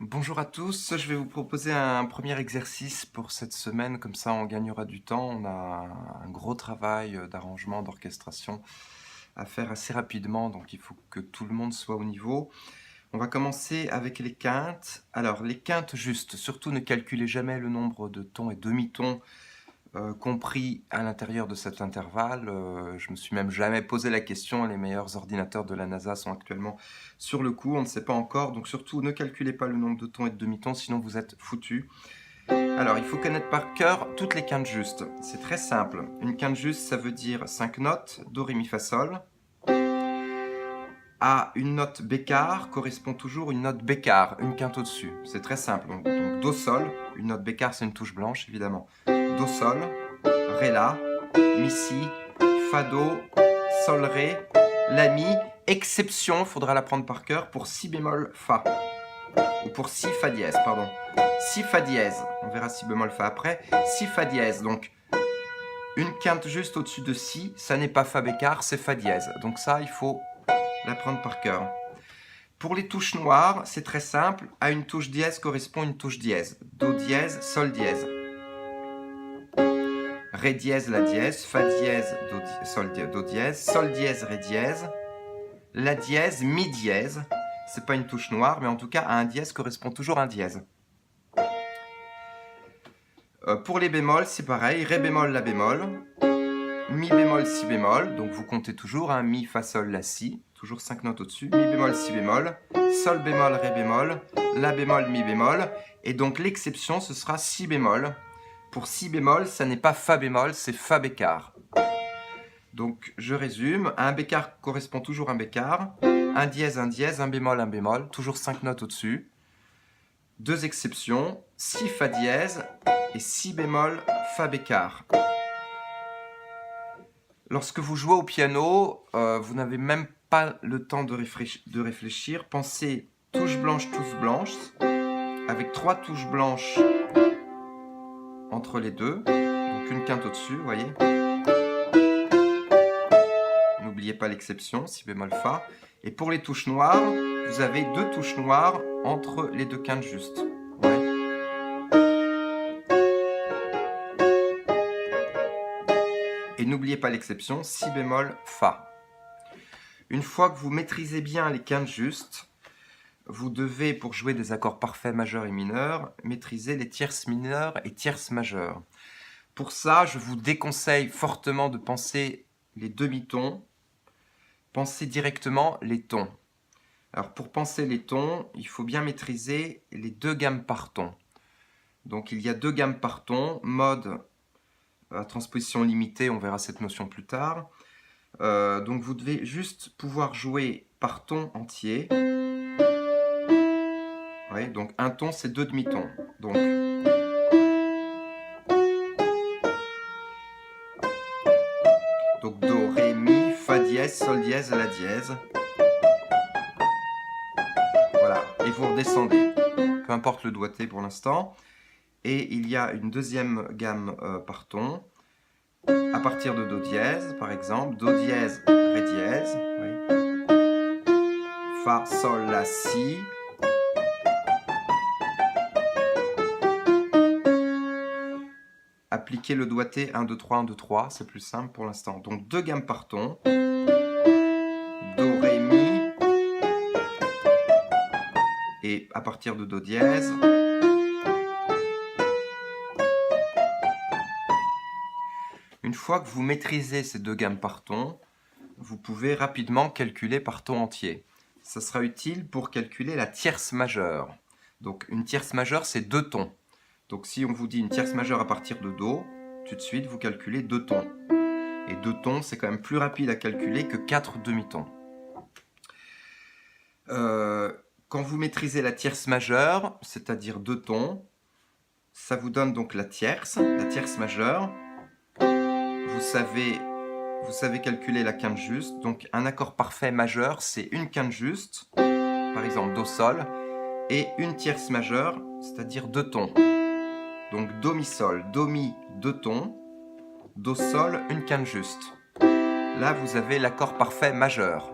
Bonjour à tous, je vais vous proposer un premier exercice pour cette semaine, comme ça on gagnera du temps. On a un gros travail d'arrangement, d'orchestration à faire assez rapidement, donc il faut que tout le monde soit au niveau. On va commencer avec les quintes. Alors les quintes justes, surtout ne calculez jamais le nombre de tons et demi-tons compris à l'intérieur de cet intervalle. Je me suis même jamais posé la question, les meilleurs ordinateurs de la NASA sont actuellement sur le coup, on ne sait pas encore, donc surtout ne calculez pas le nombre de tons et de demi-tons, sinon vous êtes foutus. Alors il faut connaître par cœur toutes les quintes justes, c'est très simple. Une quinte juste, ça veut dire 5 notes, Do, Ré, Mi, Fa, Sol. À une note bécard correspond toujours une note bécard, une quinte au-dessus. C'est très simple. Donc Do, Sol, une note bécard, c'est une touche blanche évidemment. Do, Sol, Ré, La, Mi, Si, Fa, Do, Sol, Ré, La, Mi. Exception, faudra l'apprendre par cœur, pour Si bémol, Fa. Ou pour Si, Fa dièse, pardon. Si, Fa dièse. On verra Si bémol, Fa après. Si, Fa dièse. Donc, une quinte juste au-dessus de Si, ça n'est pas Fa bécard, c'est Fa dièse. Donc ça, il faut l'apprendre par cœur. Pour les touches noires, c'est très simple. À une touche dièse correspond une touche dièse. Do dièse, Sol dièse. Ré dièse, La dièse. Fa dièse, Do dièse. Sol dièse, Ré dièse. La dièse, Mi dièse. C'est pas une touche noire, mais en tout cas, à un dièse correspond toujours un dièse. Pour les bémols, c'est pareil. Ré bémol, La bémol. Mi bémol, Si bémol. Donc vous comptez toujours. Mi, Fa, Sol, La, Si. Toujours 5 notes au-dessus. Mi bémol, Si bémol. Sol bémol, Ré bémol. La bémol, Mi bémol. Et donc l'exception, ce sera Si bémol. Pour Si bémol, ça n'est pas Fa bémol, c'est Fa bécard. Donc je résume. À un bécard correspond toujours un bécard. Un dièse, un bémol, toujours 5 notes au-dessus. Deux exceptions, Si Fa dièse et Si bémol, Fa bécard. Lorsque vous jouez au piano, vous n'avez même pas le temps de réfléchir. Pensez touche blanche, avec 3 touches blanches entre les deux. Donc une quinte au-dessus, vous voyez. N'oubliez pas l'exception, Si bémol, Fa. Et pour les touches noires, vous avez 2 touches noires entre les 2 quintes justes. Ouais. Et n'oubliez pas l'exception, Si bémol, Fa. Une fois que vous maîtrisez bien les quintes justes, vous devez, pour jouer des accords parfaits majeurs et mineurs, maîtriser les tierces mineures et tierces majeures. Pour ça, je vous déconseille fortement de penser les demi-tons. Pensez directement les tons. Alors pour penser les tons, il faut bien maîtriser les 2 gammes par ton. Donc il y a 2 gammes par ton, mode à transposition limitée, on verra cette notion plus tard. Donc vous devez juste pouvoir jouer par ton entier. Ouais, donc un ton c'est 2 demi-tons. Donc Do, Ré, Mi, Fa dièse, Sol dièse, La dièse. Voilà, et vous redescendez. Peu importe le doigté pour l'instant. Et il y a une deuxième gamme par ton. À partir de Do dièse, par exemple. Do dièse, Ré dièse. Oui. Fa, Sol, La, Si. Appliquez le doigté 1, 2, 3, 1, 2, 3. C'est plus simple pour l'instant. Donc 2 gammes par ton. Do, Ré, Mi. Et à partir de Do dièse. Une fois que vous maîtrisez ces 2 gammes par ton, vous pouvez rapidement calculer par ton entier. Ça sera utile pour calculer la tierce majeure. Donc une tierce majeure, c'est 2 tons. Donc si on vous dit une tierce majeure à partir de Do, tout de suite vous calculez 2 tons. Et 2 tons, c'est quand même plus rapide à calculer que 4 demi-tons. Quand vous maîtrisez la tierce majeure, c'est-à-dire 2 tons, ça vous donne donc la tierce majeure. Vous savez calculer la quinte juste. Donc un accord parfait majeur, c'est une quinte juste, par exemple Do, Sol, et une tierce majeure, c'est-à-dire 2 tons. Donc Do, Mi, Sol, Do, Mi, 2 tons, Do, Sol, une quinte juste. Là, vous avez l'accord parfait majeur.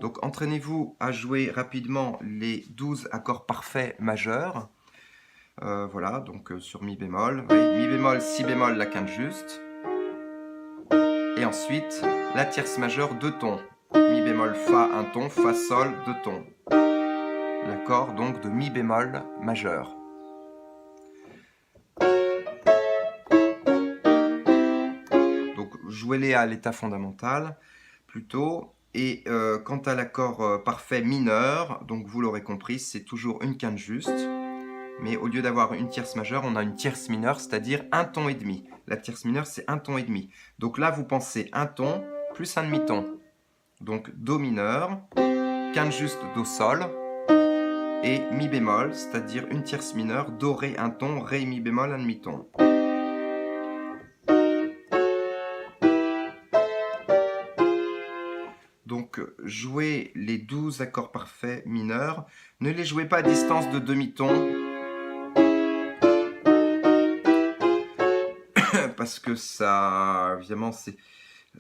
Donc entraînez-vous à jouer rapidement les 12 accords parfaits majeurs. Voilà, donc sur mi bémol, oui, mi bémol, si bémol, la quinte juste. Et ensuite, la tierce majeure, 2 tons. Mi bémol, fa, un ton, fa, sol, 2 tons. L'accord donc de mi bémol majeur. Donc jouez-les à l'état fondamental plutôt. Et quant à l'accord parfait mineur, donc vous l'aurez compris, c'est toujours une quinte juste. Mais au lieu d'avoir une tierce majeure, on a une tierce mineure, c'est-à-dire un ton et demi. La tierce mineure, c'est un ton et demi. Donc là, vous pensez un ton plus un demi-ton. Donc Do mineur, quinte juste Do sol, et Mi bémol, c'est-à-dire une tierce mineure, Do, Ré, un ton, Ré, Mi bémol, un demi-ton. Donc, jouez les 12 accords parfaits mineurs. Ne les jouez pas à distance de demi-ton, parce que ça, évidemment,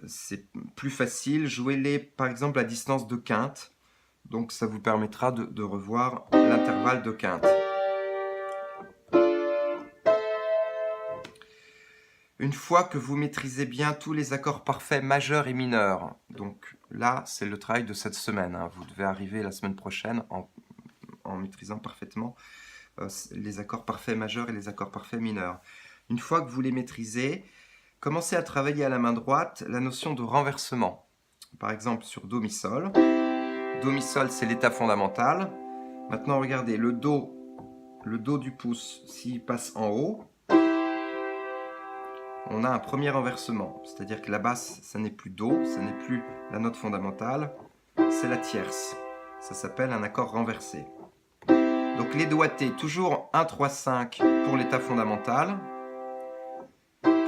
c'est plus facile. Jouez-les, par exemple, à distance de quinte. Donc, ça vous permettra de revoir l'intervalle de quinte. Une fois que vous maîtrisez bien tous les accords parfaits majeurs et mineurs, donc là, c'est le travail de cette semaine. Hein. Vous devez arriver la semaine prochaine en maîtrisant parfaitement les accords parfaits majeurs et les accords parfaits mineurs. Une fois que vous les maîtrisez, commencez à travailler à la main droite la notion de renversement. Par exemple, sur Do, Mi, Sol. Do, Mi, Sol, c'est l'état fondamental. Maintenant, regardez, le Do du pouce, s'il passe en haut, on a un premier renversement. C'est-à-dire que la basse, ça n'est plus Do, ça n'est plus la note fondamentale, c'est la tierce. Ça s'appelle un accord renversé. Donc les doigtés, toujours 1, 3, 5 pour l'état fondamental.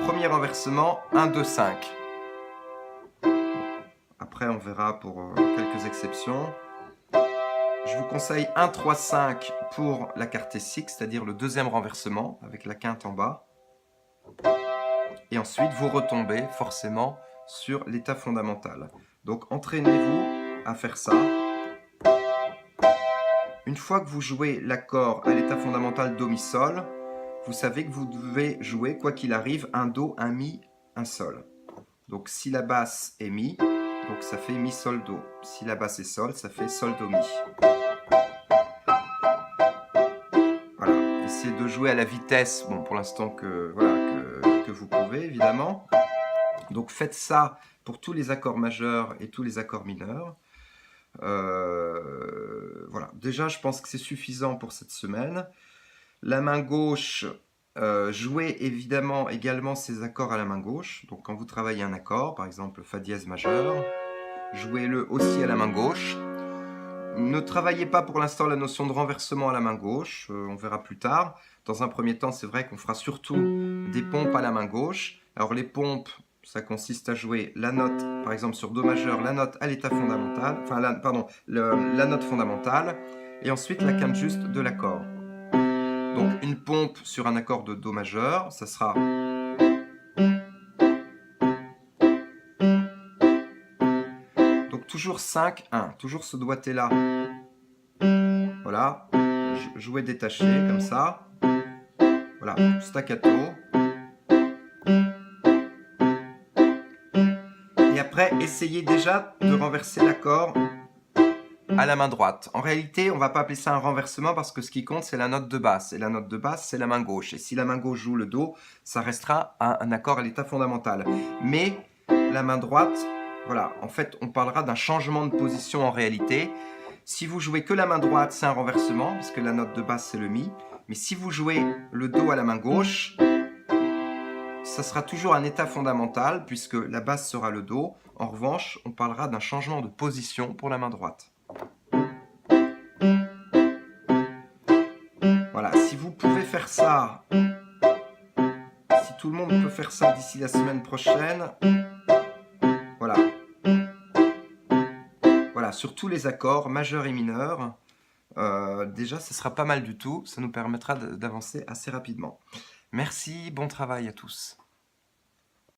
Premier renversement, 1, 2, 5. Après, on verra pour quelques exceptions. Je vous conseille 1, 3, 5 pour la cartésique, c'est-à-dire le deuxième renversement, avec la quinte en bas. Et ensuite, vous retombez forcément sur l'état fondamental. Donc, entraînez-vous à faire ça. Une fois que vous jouez l'accord à l'état fondamental Do, Mi, Sol, vous savez que vous devez jouer, quoi qu'il arrive, un Do, un Mi, un Sol. Donc, si la basse est Mi, donc ça fait Mi, Sol, Do. Si la basse est Sol, ça fait Sol, Do, Mi. Voilà, essayez de jouer à la vitesse, bon, pour l'instant que vous pouvez, évidemment. Donc, faites ça pour tous les accords majeurs et tous les accords mineurs. Voilà, déjà, je pense que c'est suffisant pour cette semaine. La main gauche, jouez évidemment également ces accords à la main gauche. Donc, quand vous travaillez un accord, par exemple Fa dièse majeur, jouez-le aussi à la main gauche. Ne travaillez pas pour l'instant la notion de renversement à la main gauche, on verra plus tard. Dans un premier temps, c'est vrai qu'on fera surtout des pompes à la main gauche. Alors les pompes, ça consiste à jouer la note, par exemple sur Do majeur, la note à l'état fondamental, enfin la note fondamentale, et ensuite la quinte juste de l'accord. Donc une pompe sur un accord de Do majeur, ça sera... Donc toujours 5, 1, toujours ce doigté là. Voilà, jouer détaché comme ça. Voilà, staccato. Et après, essayez déjà de renverser l'accord à la main droite. En réalité, on ne va pas appeler ça un renversement parce que ce qui compte, c'est la note de basse. Et la note de basse, c'est la main gauche. Et si la main gauche joue le Do, ça restera un accord à l'état fondamental. Mais la main droite, voilà, en fait, on parlera d'un changement de position en réalité. Si vous jouez que la main droite, c'est un renversement, parce que la note de basse, c'est le Mi. Mais si vous jouez le Do à la main gauche, ça sera toujours un état fondamental, puisque la basse sera le Do. En revanche, on parlera d'un changement de position pour la main droite. Voilà, si vous pouvez faire ça, si tout le monde peut faire ça d'ici la semaine prochaine, voilà. Voilà, sur tous les accords, majeurs et mineurs, déjà, ce sera pas mal du tout. Ça nous permettra d'avancer assez rapidement. Merci, bon travail à tous.